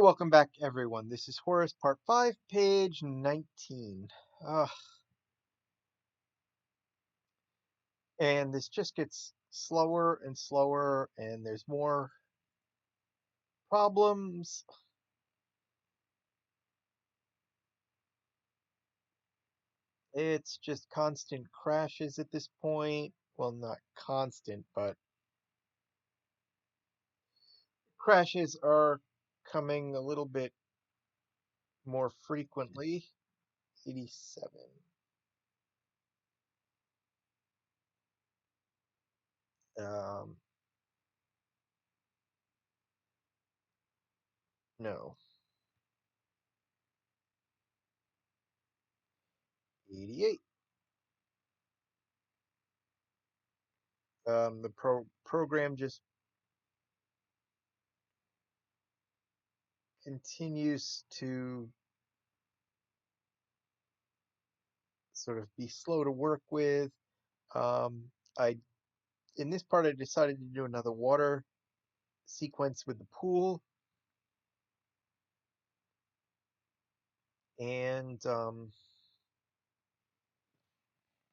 welcome back, everyone. This is Horus, Part 5, page 19. Ugh, and this just gets slower and slower, and there's more problems. It's just constant crashes at this point. Well, not constant, but crashes are coming a little bit more frequently. 87. Um, no, 88. The program just continues to sort of be slow to work with. Um, I in this part I decided to do another water sequence with the pool, and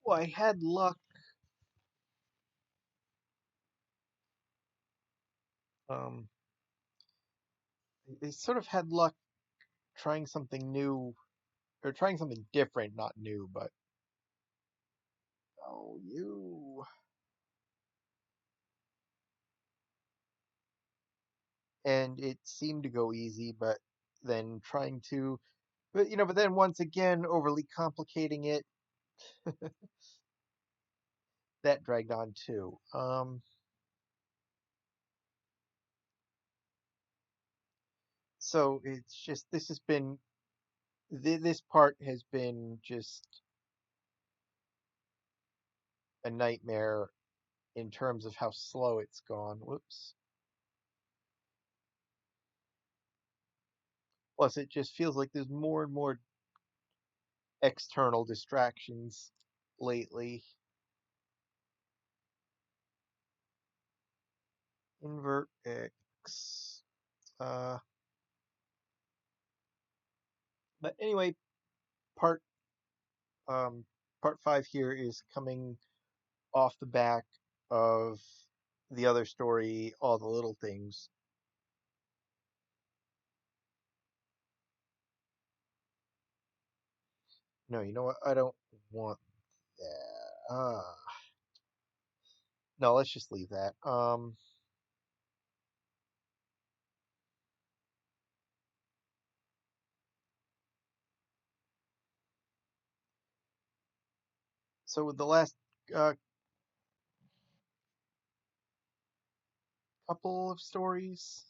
well, I had luck. Um, I sort of had luck trying something new or trying something different, not new, but oh, you. And it seemed to go easy, but then trying to, but then once again overly complicating it, that dragged on too. So it's just this has been this part has been just a nightmare in terms of how slow it's gone. Whoops. Plus, it just feels like there's more and more external distractions lately. Invert X. Uh, but anyway, part um, part 5 here is coming off the back of the other story, All the Little Things. No, you know what? I don't want that. No, let's just leave that. So with the last uh, couple of stories,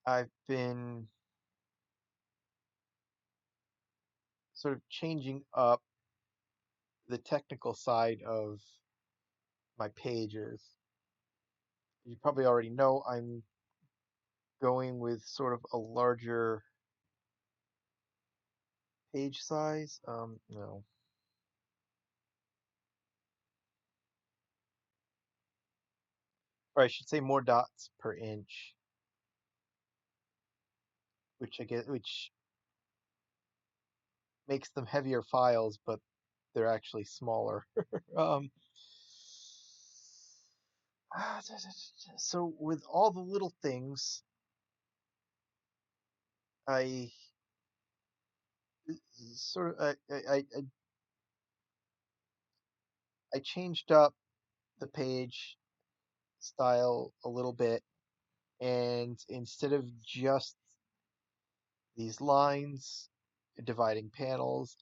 I've been sort of changing up the technical side of my pages. You probably already know I'm going with sort of a larger page size. No, or I should say more dots per inch, which makes them heavier files, but they're actually smaller. um, so with all the little things, I sort of I changed up the page style a little bit, and instead of just these lines dividing panels,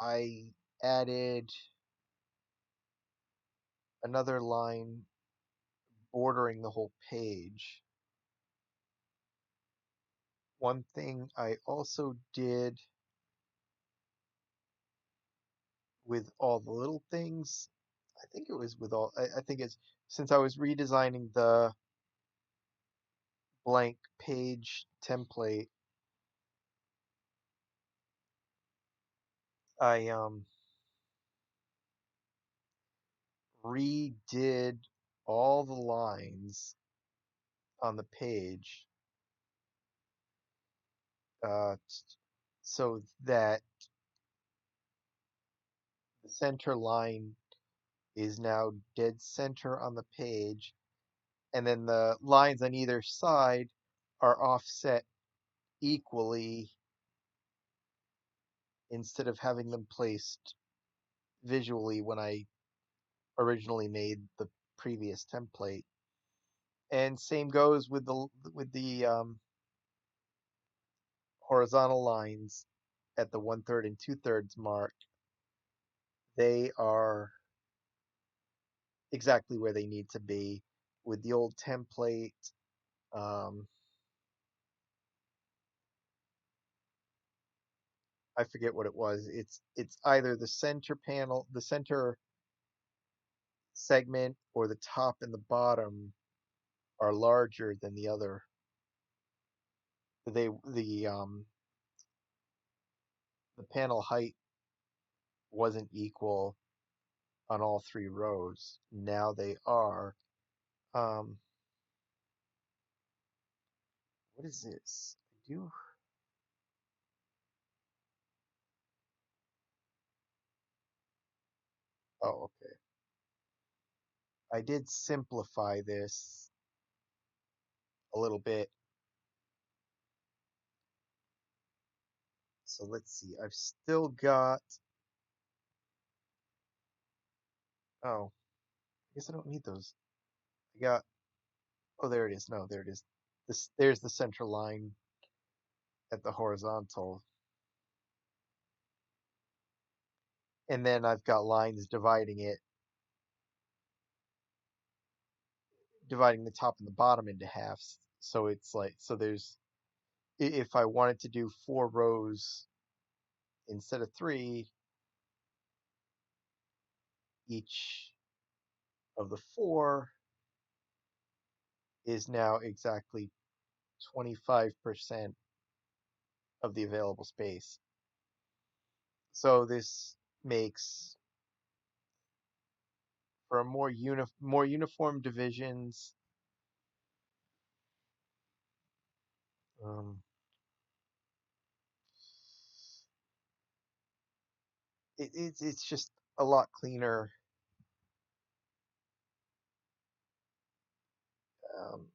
I added another line bordering the whole page. One thing I also did with all the little things, I think it was with all, I think it's since I was redesigning the blank page template, I redid all the lines on the page uh, so that the center line is now dead center on the page, and then the lines on either side are offset equally instead of having them placed visually when I originally made the previous template. And same goes with the horizontal lines at the 1/3 and 2/3 mark. They are exactly where they need to be. With the old template, um, I forget what it was. It's either the center panel, the center segment, or the top and the bottom are larger than the other. The panel height wasn't equal on all three rows. Now they are. Um, what is this? I do. Oh, okay. I did simplify this a little bit. So let's see. I've still got. Oh, I guess I don't need those. I got. Oh, there it is. No, there it is. There's the center line at the horizontal, and then I've got lines dividing the top and the bottom into halves. So it's like there's if I wanted to do 4 rows instead of three, each of the four is now exactly 25% of the available space. So this makes for a more uniform divisions. Um, it's just a lot cleaner, um,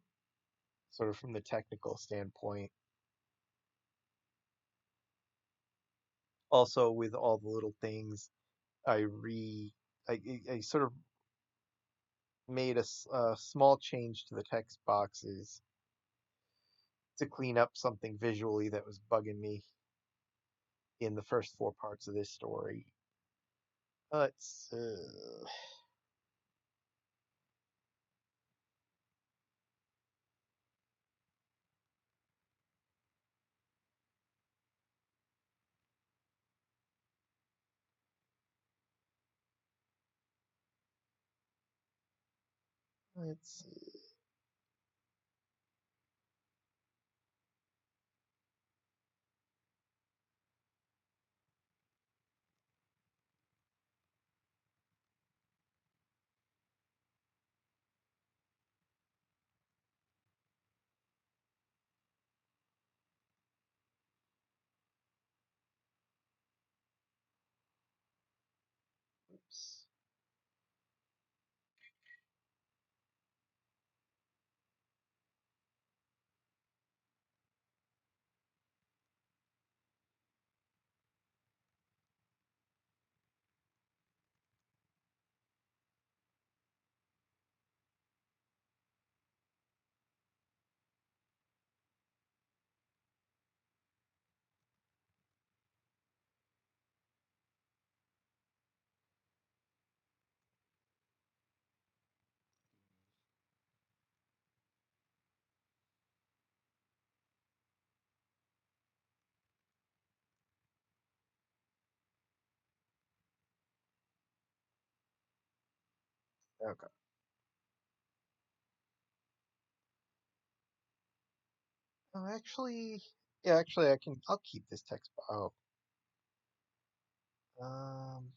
sort of from the technical standpoint. Also, with all the little things, I re I sort of made a small change to the text boxes to clean up something visually that was bugging me in the first 4 parts of this story. Let's let's see. Oops. Okay. Oh, actually, yeah, actually, I'll keep this text. Oh, Um,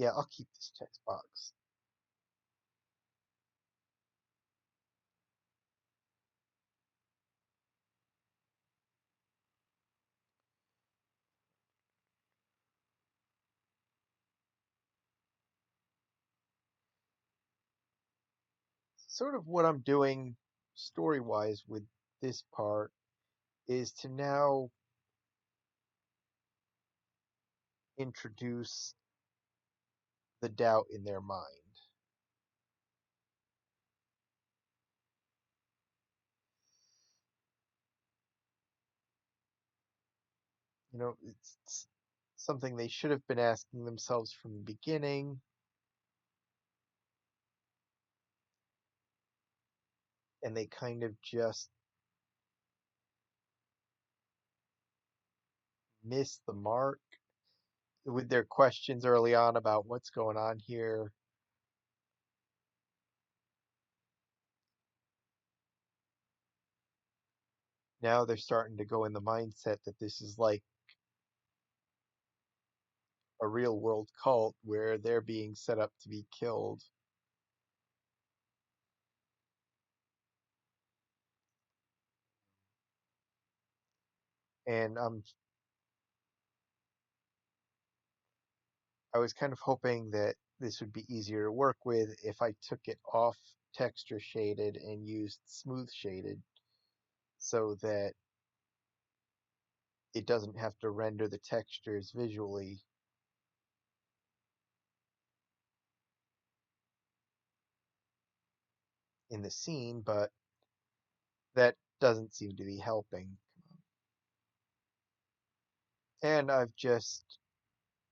yeah, I'll keep this text box. Sort of what I'm doing story-wise with this part is to now introduce the doubt in their mind. It's something they should have been asking themselves from the beginning, and they kind of just missed the mark with their questions early on about what's going on here. Now they're starting to go in the mindset that this is like a real world cult where they're being set up to be killed. And I was kind of hoping that this would be easier to work with if I took it off texture shaded and used smooth shaded so that it doesn't have to render the textures visually in the scene, but that doesn't seem to be helping. And I've just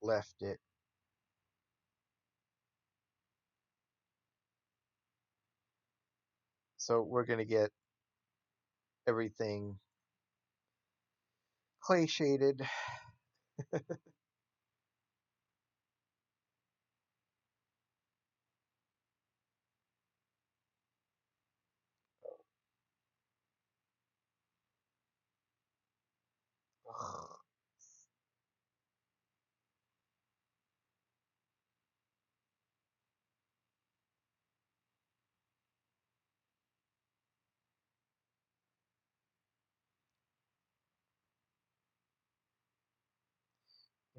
left it. So we're going to get everything clay shaded.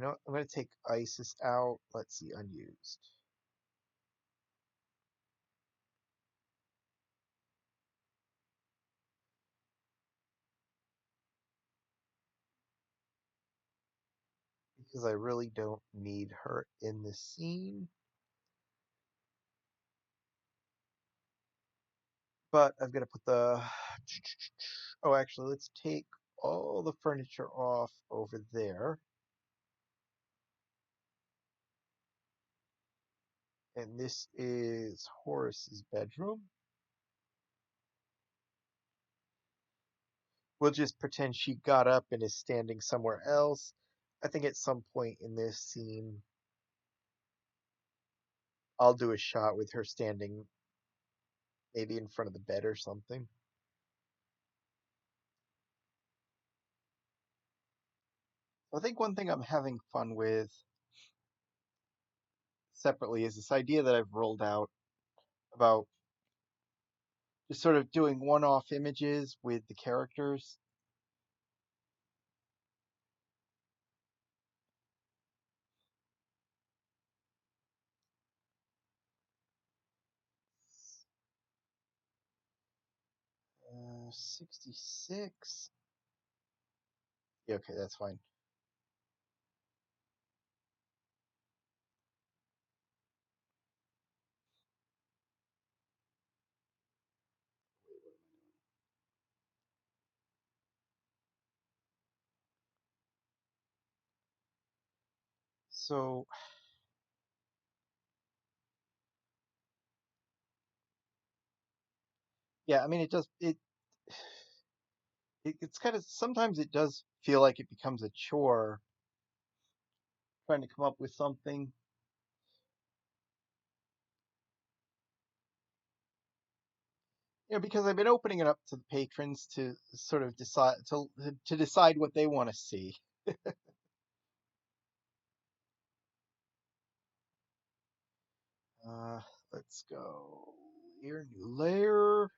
I'm going to take ISIS out. Let's see, unused. Because I really don't need her in the scene. But I've got to put the... Oh, actually, let's take all the furniture off over there. And this is Horus's bedroom. We'll just pretend she got up and is standing somewhere else. I think at some point in this scene, I'll do a shot with her standing maybe in front of the bed or something. I think one thing I'm having fun with separately is this idea that I've rolled out about just sort of doing one-off images with the characters. Uh, 66. Yeah, okay, that's fine. So, yeah, I mean, it's kind of sometimes it does feel like it becomes a chore trying to come up with something. because I've been opening it up to the patrons to sort of decide what they want to see. Uh, let's go layer, new layer.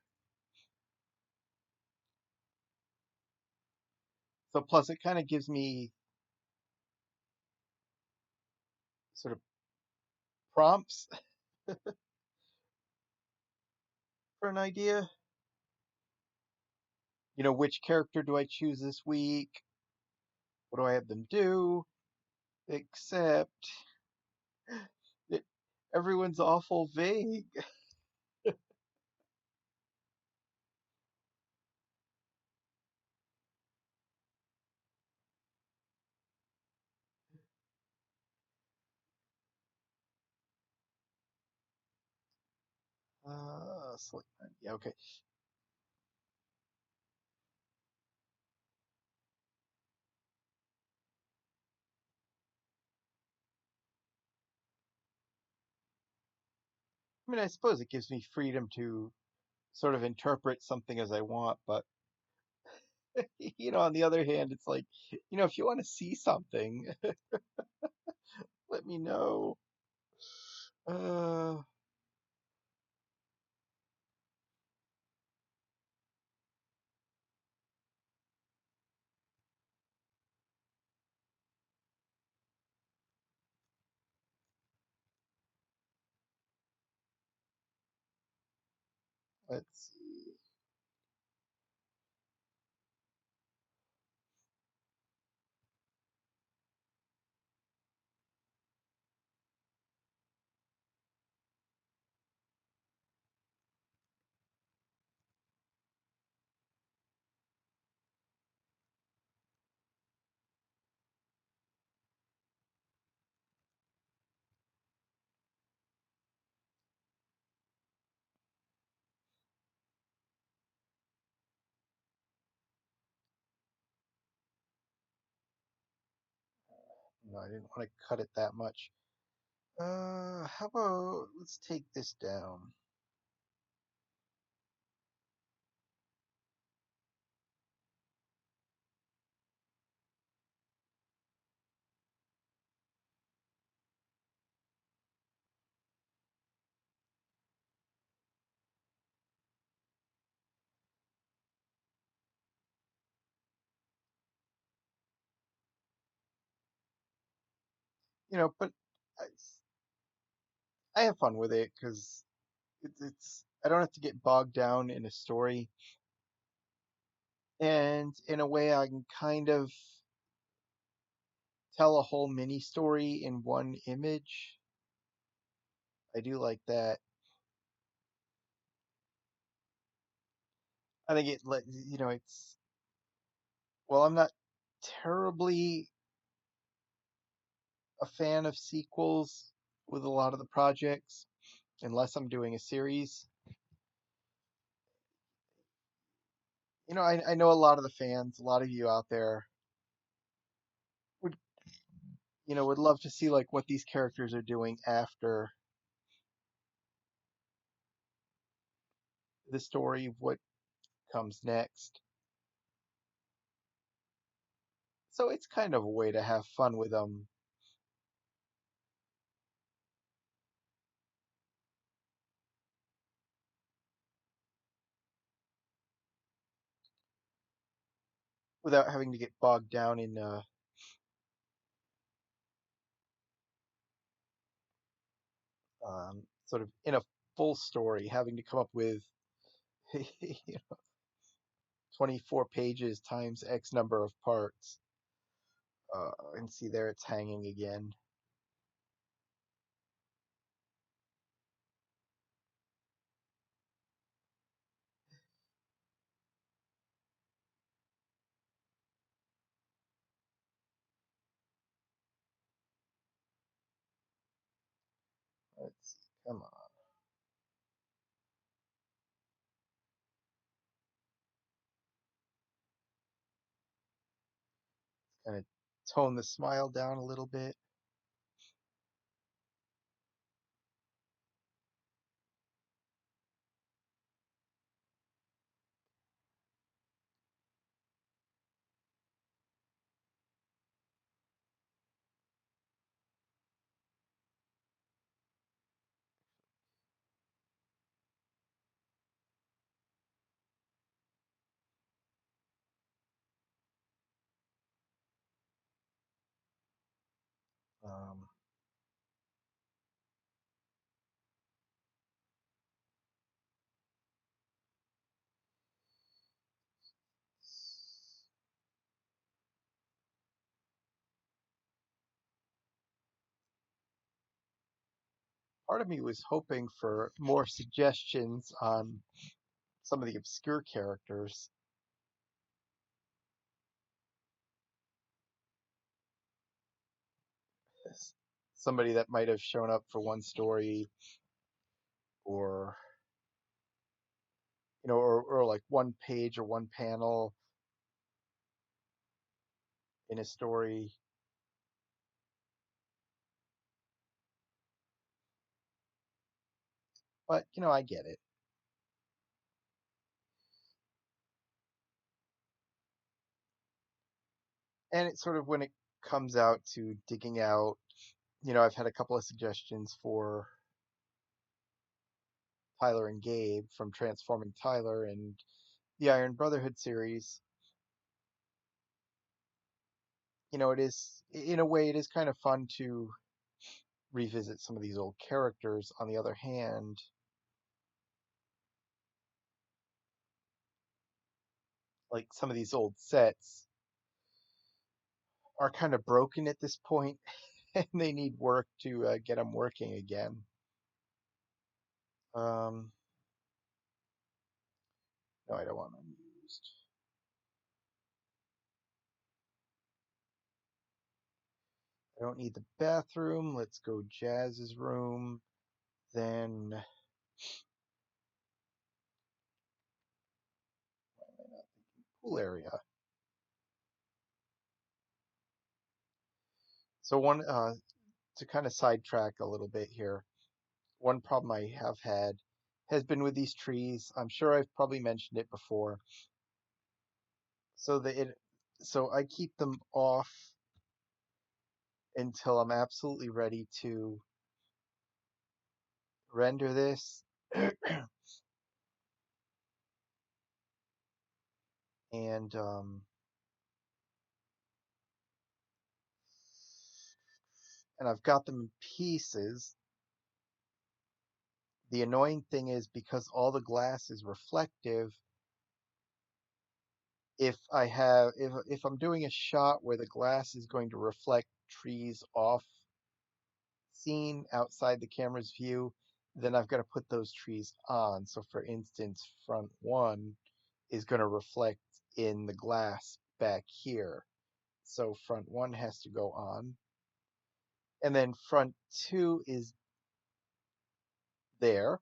So plus it kind of gives me sort of prompts for an idea. Which character do I choose this week? What do I have them do? Except that everyone's awful vague. Yeah, okay. I mean, I suppose it gives me freedom to sort of interpret something as I want, but on the other hand, it's like, if you want to see something, let me know. Uh, let's see. No, I didn't want to cut it that much. How about let's take this down. But I, I have fun with it because it's I don't have to get bogged down in a story, and in a way, I can kind of tell a whole mini story in one image. I do like that. I think it's well, I'm not terribly a fan of sequels with a lot of the projects, unless I'm doing a series. I know a lot of the fans, a lot of you out there would, would love to see like what these characters are doing after the story, what comes next. So it's kind of a way to have fun with them without having to get bogged down in sort of in a full story, having to come up with 24 pages times X number of parts. And see there, it's hanging again. Let's see, come on. Kind of tone the smile down a little bit. Um, Part of me was hoping for more suggestions on some of the obscure characters. Somebody that might have shown up for one story, or or like one page or one panel in a story. But I get it. And it's sort of when it comes out to digging out, I've had a couple of suggestions for Tyler and Gabe from Transforming Tyler and the Iron Brotherhood series. It is, in a way, it is kind of fun to revisit some of these old characters. On the other hand, like some of these old sets are kind of broken at this point, and they need work to get them working again. Um, no, I don't want them used. I don't need the bathroom. Let's go Jazz's room. Then pool area. So one to kind of sidetrack a little bit here. One problem I have had has been with these trees. I'm sure I've probably mentioned it before. So that it so I keep them off until I'm absolutely ready to render this. and and I've got them in pieces. The annoying thing is, because all the glass is reflective, if I'm doing a shot where the glass is going to reflect trees off scene outside the camera's view, then I've got to put those trees on. So for instance, front one is going to reflect in the glass back here. So front one has to go on. And then front two is there.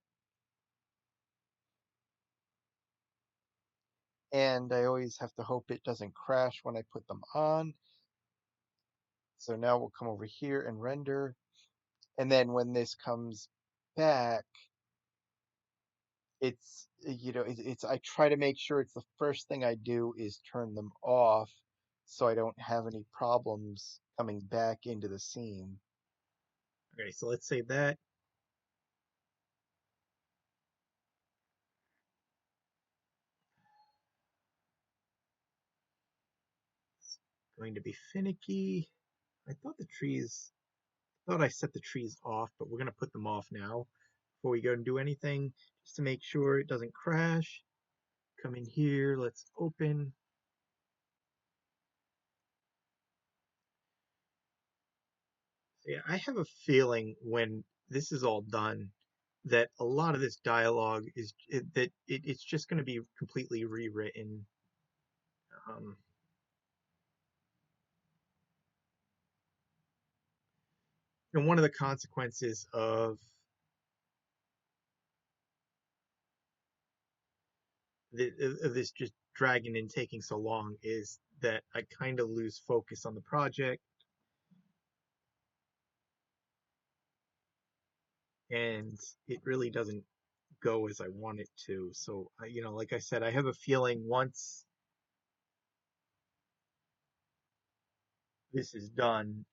And I always have to hope it doesn't crash when I put them on. So now we'll come over here and render. And then when this comes back, it's I try to make sure it's the first thing I do is turn them off so I don't have any problems coming back into the scene. Okay, so let's save that. It's going to be finicky. I thought I set the trees off, but we're going to put them off now before we go and do anything, just to make sure it doesn't crash. Come in here, let's open. So yeah, I have a feeling when this is all done that a lot of this dialogue it's just going to be completely rewritten. Um, and one of the consequences of this just dragging and taking so long is that I kind of lose focus on the project, and it really doesn't go as I want it to. So, like I said, I have a feeling once this is done,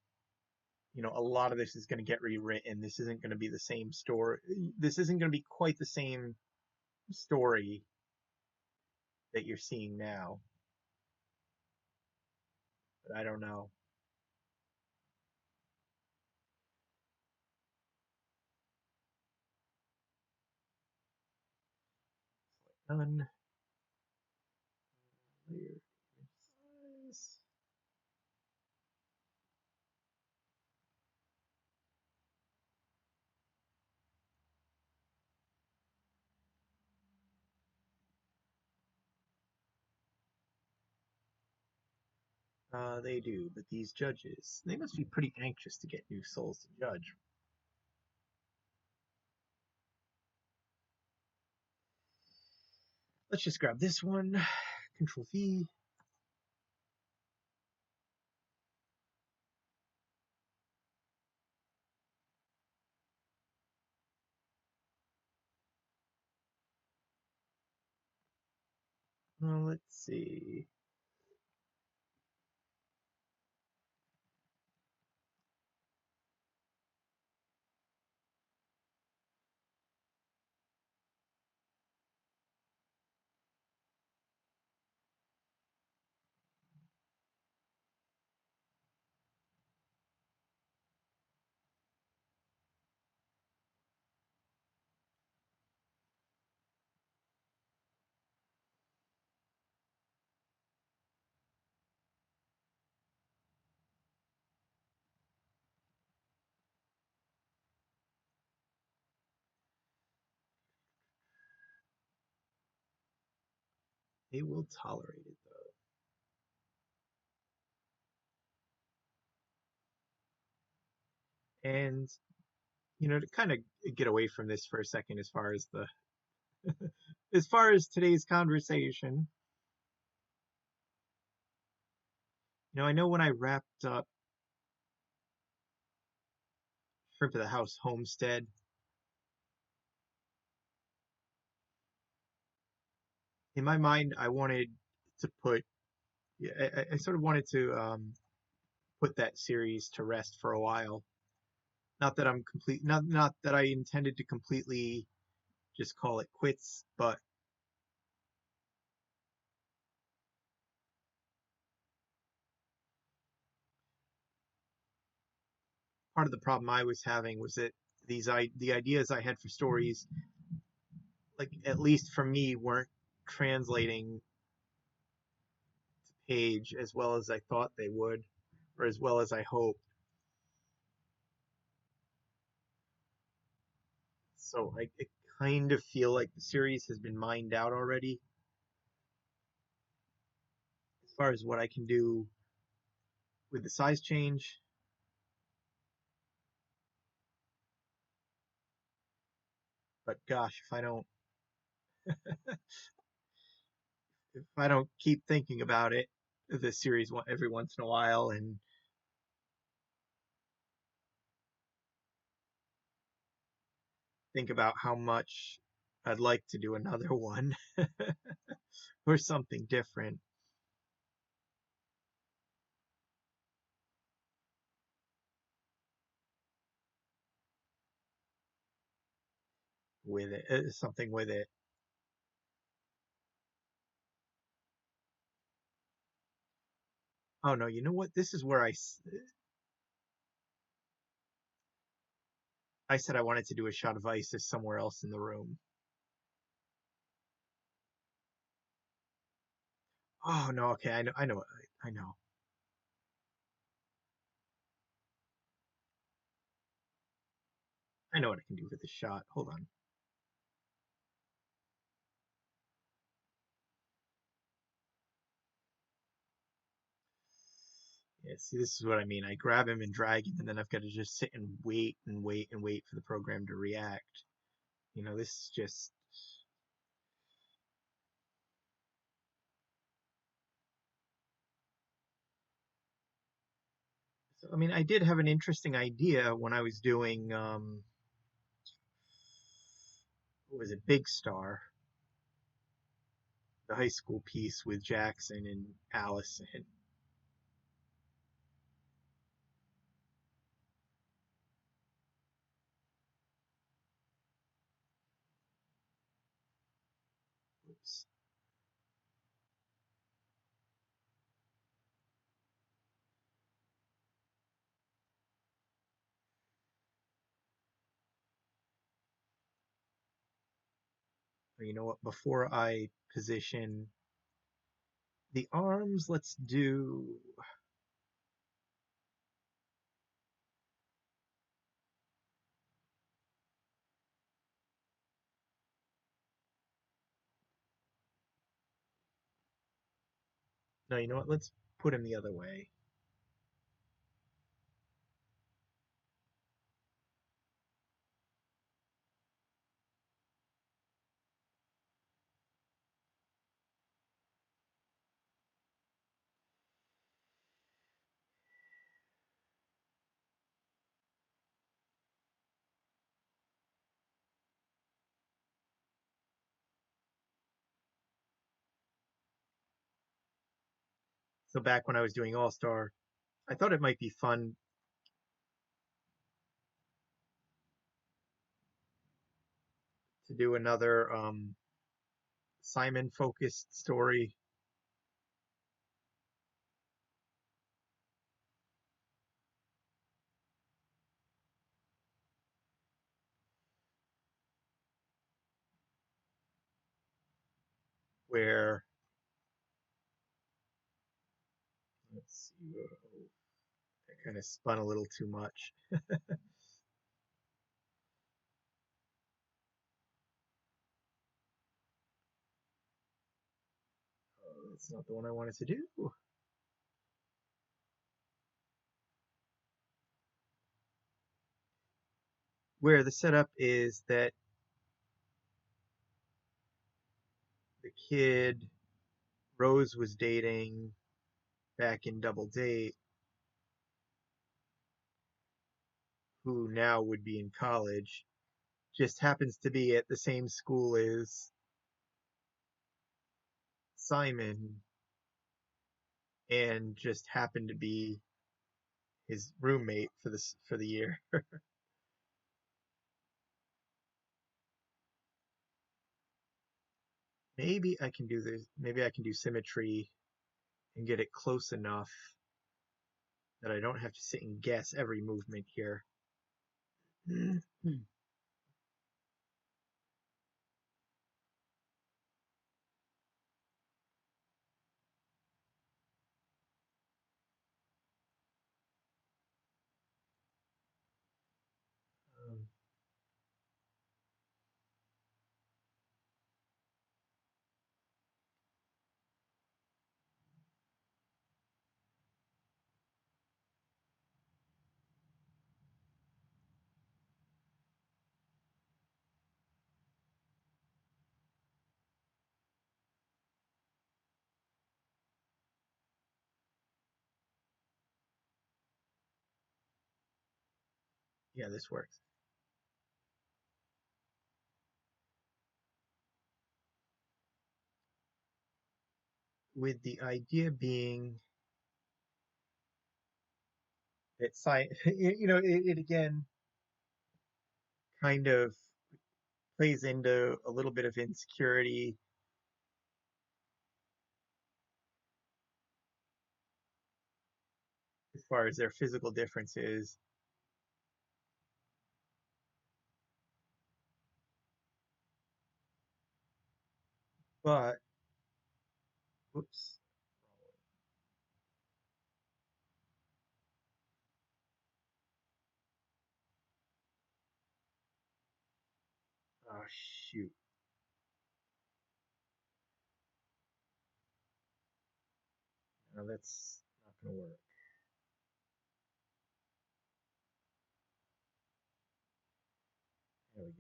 a lot of this is going to get rewritten. This isn't going to be the same story. This isn't going to be quite the same story that you're seeing now. But I don't know. Done. Layer size. They do, but these judges, they must be pretty anxious to get new souls to judge. Let's just grab this one. Control V. Let's see. They will tolerate it though. And to kind of get away from this for a second, as far as the as far as today's conversation, I know when I wrapped up Shrimp of the House Homestead, in my mind, I wanted to put, yeah, I sort of wanted to put that series to rest for a while. Not that I'm complete, not that I intended to completely just call it quits, but part of the problem I was having was that the ideas I had for stories, like at least for me, weren't translating to page as well as I thought they would, or as well as I hoped. So I kind of feel like the series has been mined out already as far as what I can do with the size change. But gosh, if I don't keep thinking about it, the series every once in a while, and think about how much I'd like to do another one or something different with it, something with it. Oh no, you know what? This is where I said I wanted to do a shot of Isis somewhere else in the room. Oh no, okay, I know, I know what I can do with this shot. Hold on. Yeah, see, this is what I mean. I grab him and drag him, and then I've got to just sit and wait and wait and wait for the program to react. This is just. So, I mean, I did have an interesting idea when I was doing, what was it, Big Star, the high school piece with Jackson and Allison. Oops. You know what? Before I position the arms, let's do. No, you know what? Let's put him the other way. So back when I was doing All Star, I thought it might be fun to do another Simon focused story where, let's see, I kind of spun a little too much. That's not the one I wanted to do. Where the setup is that the kid Rose was dating back in Double Date, who now would be in college, just happens to be at the same school as Simon and just happened to be his roommate for the year. Maybe I can do this. Maybe I can do symmetry and get it close enough that I don't have to sit and guess every movement here. Um, yeah, this works. With the idea being that it again kind of plays into a little bit of insecurity as far as their physical differences. But, whoops, oh shoot, no, that's not going to work. There we go.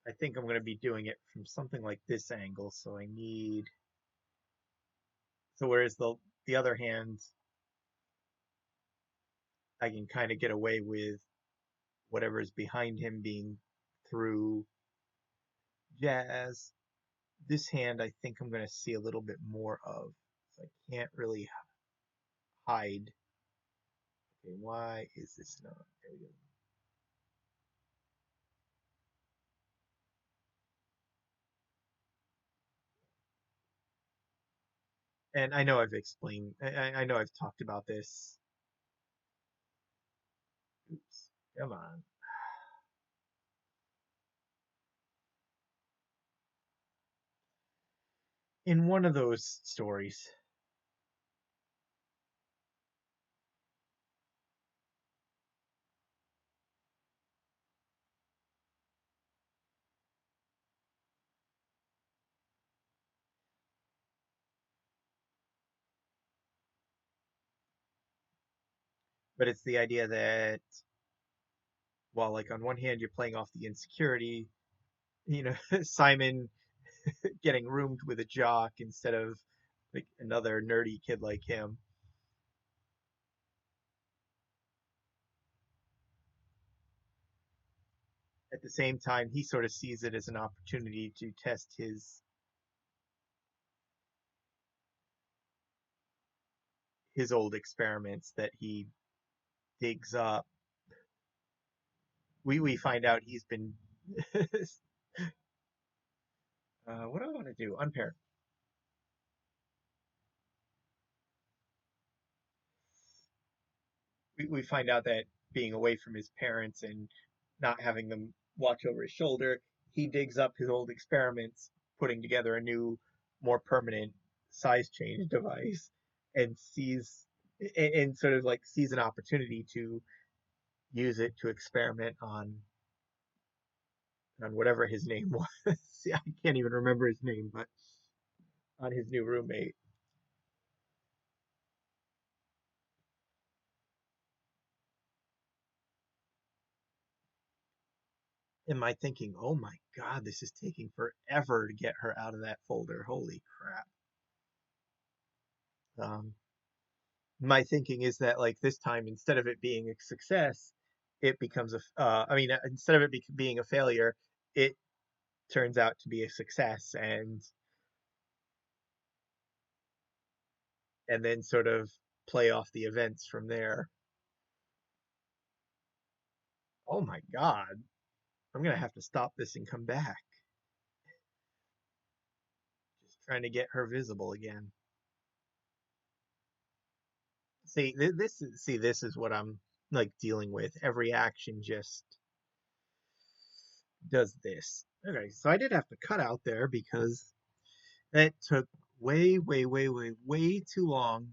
I think I'm going to be doing it from something like this angle, so I need. So whereas the other hand, I can kind of get away with whatever's behind him being through jazz. This hand, I think I'm going to see a little bit more of. So I can't really hide. Okay, why is this not? There we go. And I know I've explained, I know I've talked about this. Oops, come on. in one of those stories. But it's the idea that, while like on one hand you're playing off the insecurity, Simon getting roomed with a jock instead of like another nerdy kid like him. At the same time, he sort of sees it as an opportunity to test his old experiments that he digs up. We find out he's been what do I want to do? Unpair. We find out that being away from his parents and not having them watch over his shoulder, he digs up his old experiments, putting together a new, more permanent size change device, and sort of like sees an opportunity to use it to experiment on whatever his name was. I can't even remember his name, but on his new roommate. In my thinking, oh my god, this is taking forever to get her out of that folder. Holy crap. Um, my thinking is that like this time, instead of it being a success, it becomes instead of it being a failure, it turns out to be a success, and then sort of play off the events from there. Oh my god, I'm gonna have to stop this and come back. Just trying to get her visible again. This is what I'm like dealing with. Every action just does this. Okay, so I did have to cut out there because that took way, way, way, way, way too long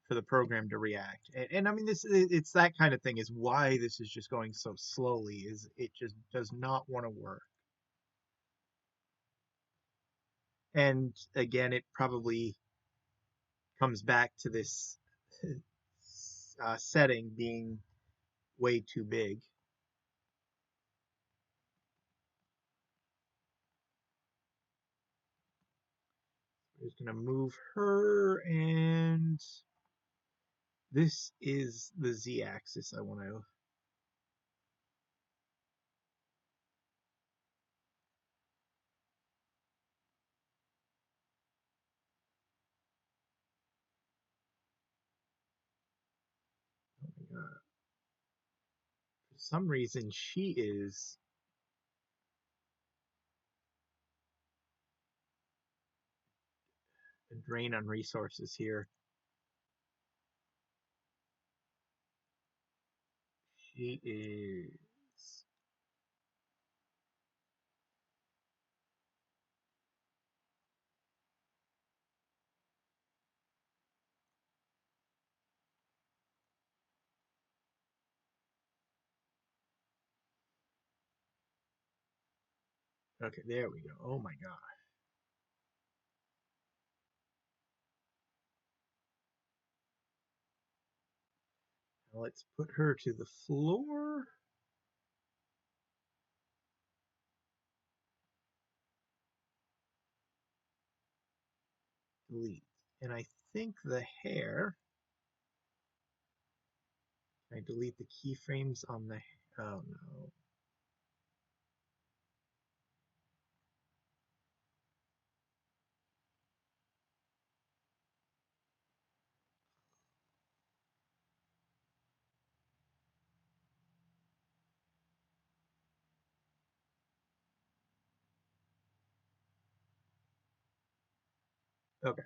for the program to react. And I mean, it's that kind of thing is why this is just going so slowly. Is it just does not want to work. And again, it probably comes back to this setting being way too big. We're just gonna move her, and this is the z-axis I want to. Oh my god! For some reason, she is a drain on resources here. She is. Okay, there we go. Oh my god. Now let's put her to the floor. Delete. And I think the hair. Can I delete the keyframes on the. Oh no. Okay.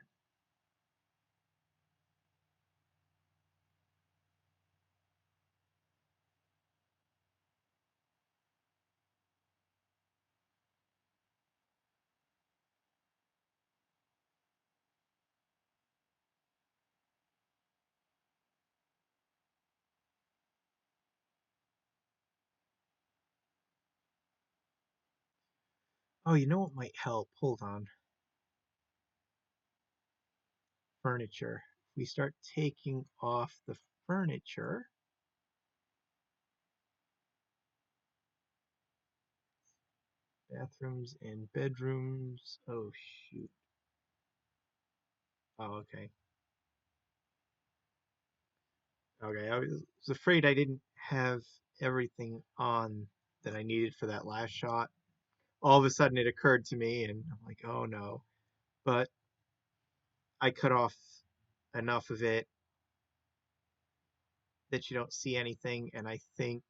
Oh, you know what might help? Hold on. Furniture. If we start taking off the furniture, bathrooms and bedrooms. Oh, shoot. Oh, okay. Okay, I was afraid I didn't have everything on that I needed for that last shot. All of a sudden it occurred to me, and I'm like, oh no. But I cut off enough of it that you don't see anything, and I think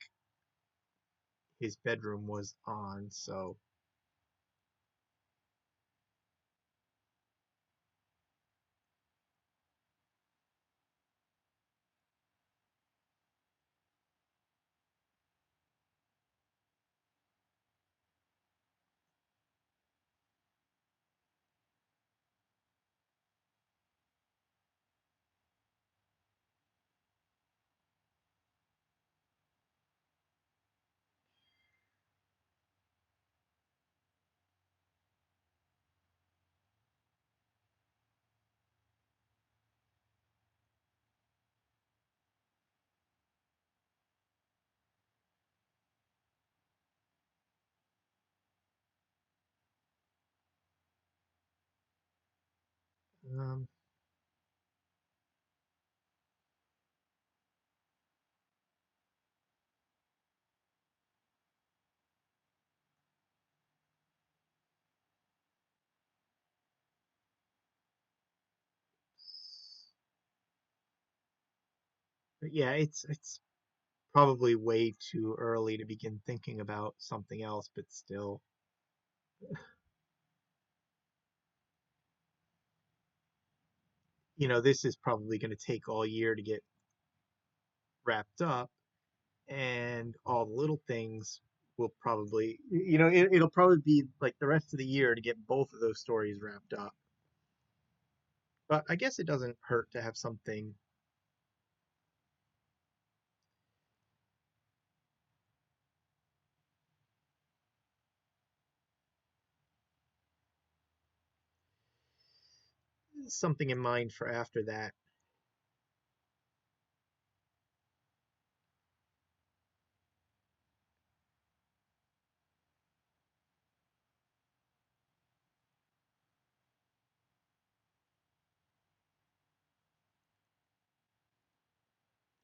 his bedroom was on, so um, but yeah, it's probably way too early to begin thinking about something else, but still, this is probably going to take all year to get wrapped up, and all the little things will probably, it'll probably be like the rest of the year to get both of those stories wrapped up. But I guess it doesn't hurt to have something in mind for after that.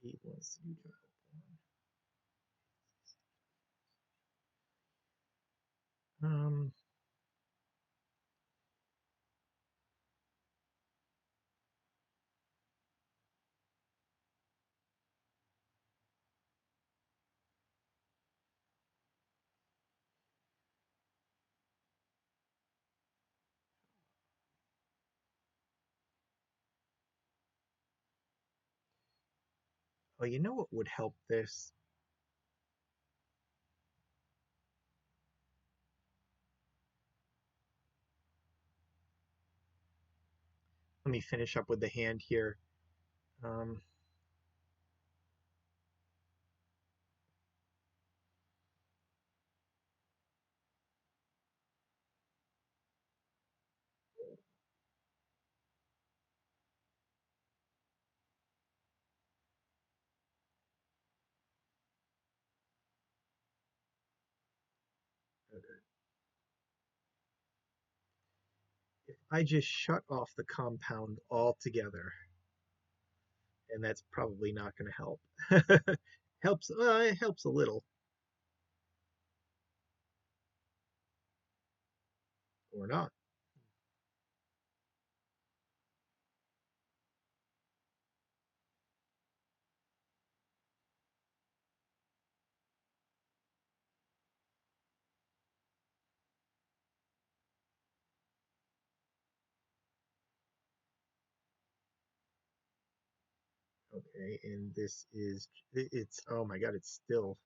He wants to do child porn. Oh, you know what would help this? Let me finish up with the hand here. Um, if I just shut off the compound altogether, and that's probably not going to help. Helps. It helps a little, or not. Okay, and this is it's. Oh my God, it's still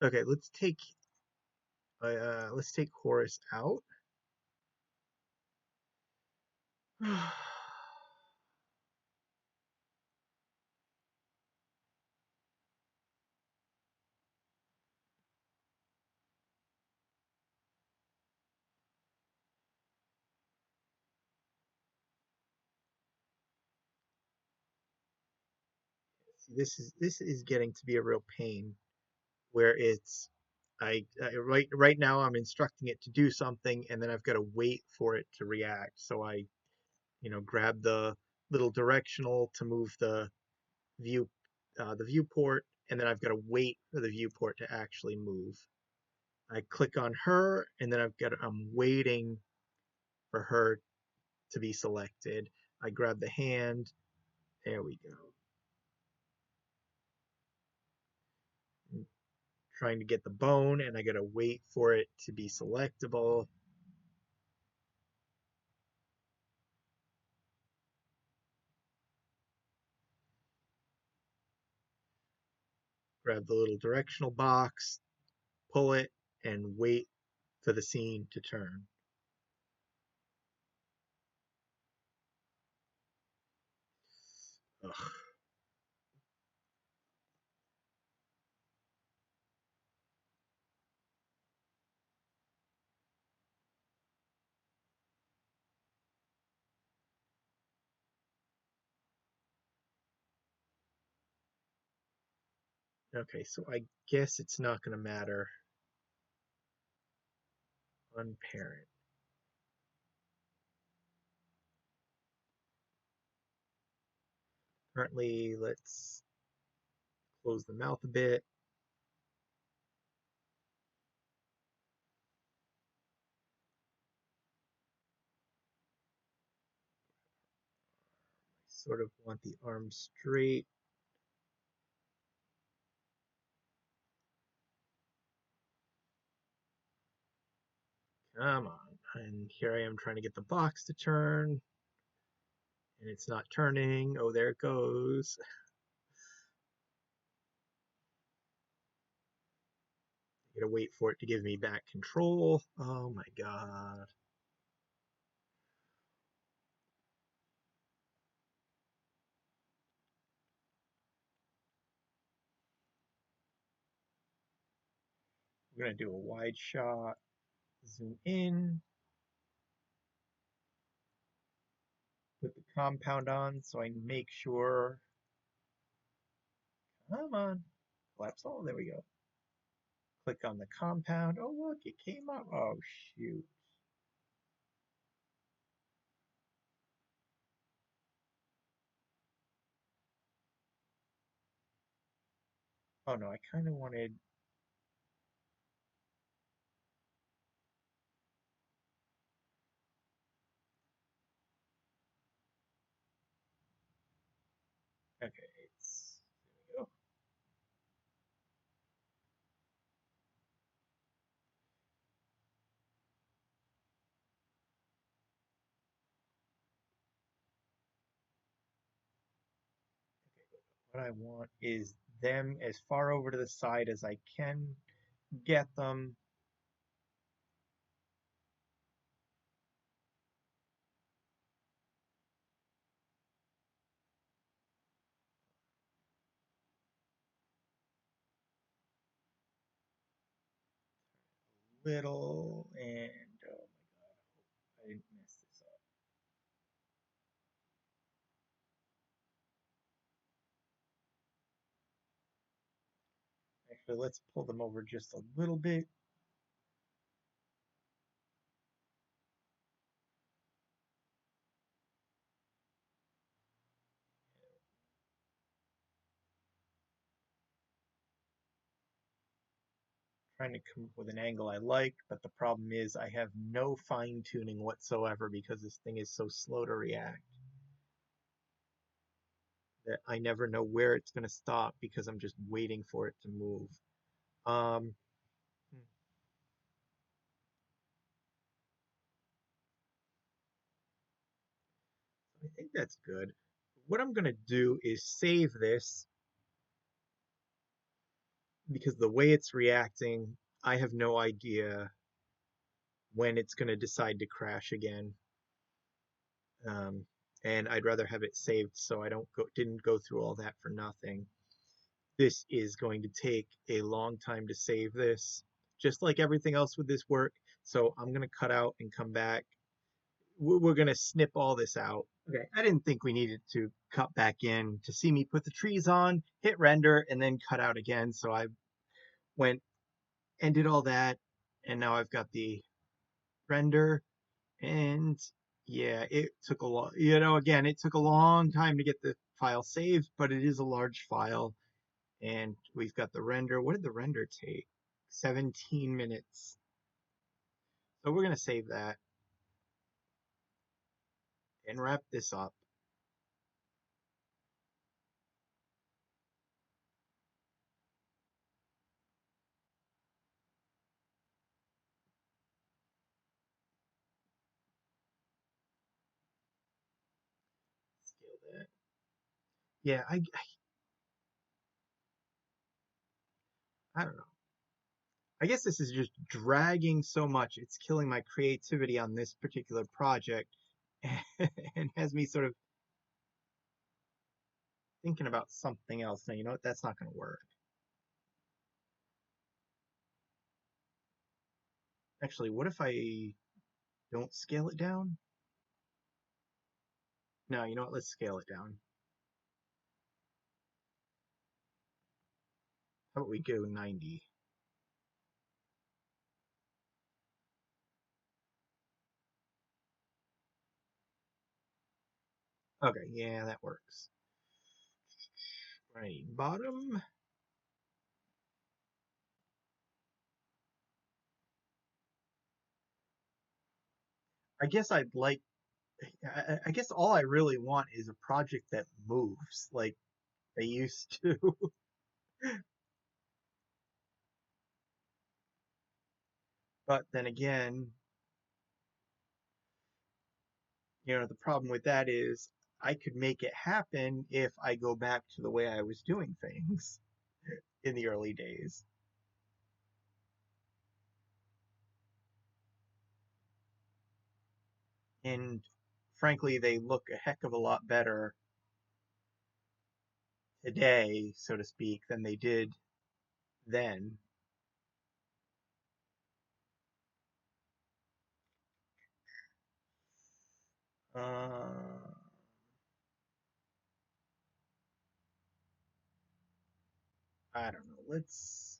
okay. Let's take Horus out. This is getting to be a real pain where it's right now I'm instructing it to do something and then I've got to wait for it to react. So I, grab the little directional to move view the viewport, and then I've got to wait for the viewport to actually move. I click on her, and then I'm waiting for her to be selected. I grab the hand. There we go. I'm trying to get the bone, and I got to wait for it to be selectable. Grab the little directional box, pull it, and wait for the scene to turn. Ugh. Okay, so I guess it's not going to matter. Unparent. Currently, let's close the mouth a bit. Sort of want the arms straight. Come on. And here I am trying to get the box to turn, and it's not turning. Oh, there it goes. I gotta wait for it to give me back control. Oh my god. I'm gonna do a wide shot, zoom in, put the compound on so I make sure. Come on. Collapse all. There we go. Click on the compound. Oh, look, it came up. Oh, shoot. Oh, no, I kind of wanted. Okay, it's. There we go. What I want is them as far over to the side as I can get them. Little and oh my god, I didn't mess this up. Actually, let's pull them over just a little bit. Trying to come up with an angle I like, but the problem is I have no fine tuning whatsoever because this thing is so slow to react that I never know where it's going to stop because I'm just waiting for it to move. Um, I think that's good. What I'm going to do is save this because the way it's reacting, I have no idea when it's going to decide to crash again. Um, and I'd rather have it saved so I didn't go through all that for nothing. This is going to take a long time to save this, just like everything else with this work. So I'm going to cut out and come back we're going to snip all this out. Okay, I didn't think we needed to cut back in to see me put the trees on, hit render, and then cut out again. So I went and did all that, and now I've got the render, and yeah, it took a lot, again, it took a long time to get the file saved, but it is a large file, and we've got the render. What did the render take? 17 minutes. So we're going to save that and wrap this up. Scale that. Yeah, I don't know. I guess this is just dragging so much. It's killing my creativity on this particular project and has me sort of thinking about something else. Now, you know what? That's not going to work. Actually, what if I don't scale it down? No, you know what? Let's scale it down. How about we go 90? Okay, yeah, that works. Right, bottom. I guess I'd like, I guess all I really want is a project that moves like they used to. But then again, the problem with that is I could make it happen if I go back to the way I was doing things in the early days. And frankly, they look a heck of a lot better today, so to speak, than they did then. Uh, I don't know. Let's.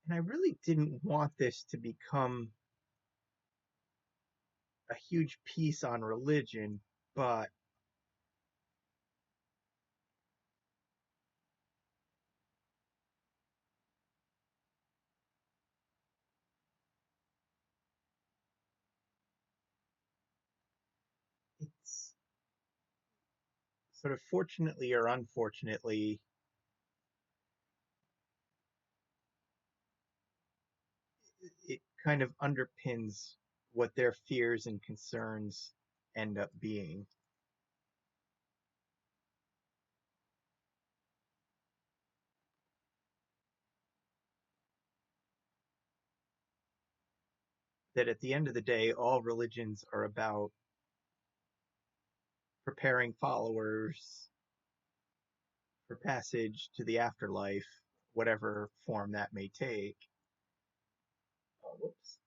And I really didn't want this to become a huge piece on religion, but it's sort of fortunately or unfortunately, it kind of underpins what their fears and concerns end up being. That at the end of the day, all religions are about preparing followers for passage to the afterlife, whatever form that may take. Oh, whoops.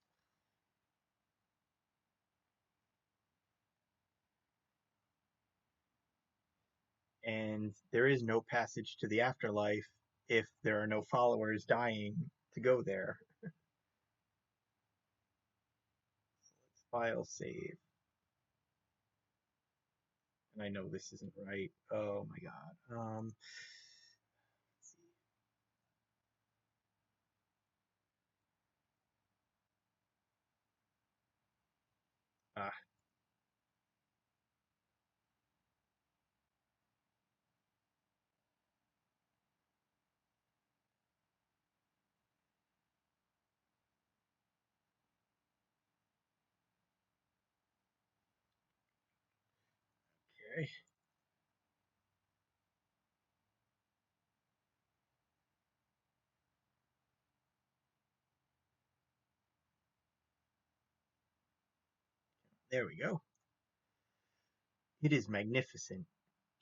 And there is no passage to the afterlife if there are no followers dying to go there. Let's file save. And I know this isn't right. Oh my god. Let's see. Ah, okay. There we go. It is magnificent.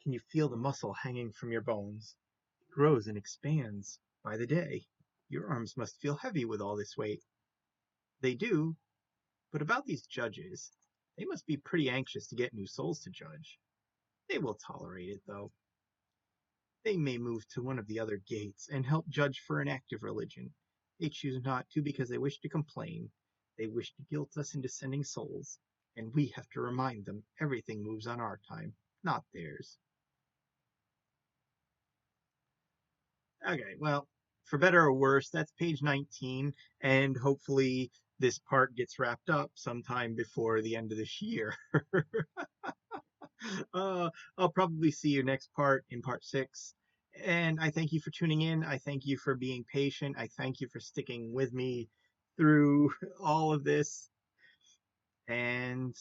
Can you feel the muscle hanging from your bones? It grows and expands by the day. Your arms must feel heavy with all this weight. They do, but about these judges, they must be pretty anxious to get new souls to judge. They will tolerate it, though. They may move to one of the other gates and help judge for an active religion. They choose not to because they wish to complain. They wish to guilt us into sending souls, and we have to remind them everything moves on our time, not theirs. Okay, well, for better or worse, that's page 19, and hopefully this part gets wrapped up sometime before the end of this year. uh, I'll probably see you next part in part 6. And I thank you for tuning in. I thank you for being patient. I thank you for sticking with me through all of this. And,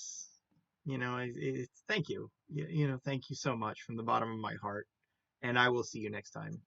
thank you. Thank you so much from the bottom of my heart. And I will see you next time.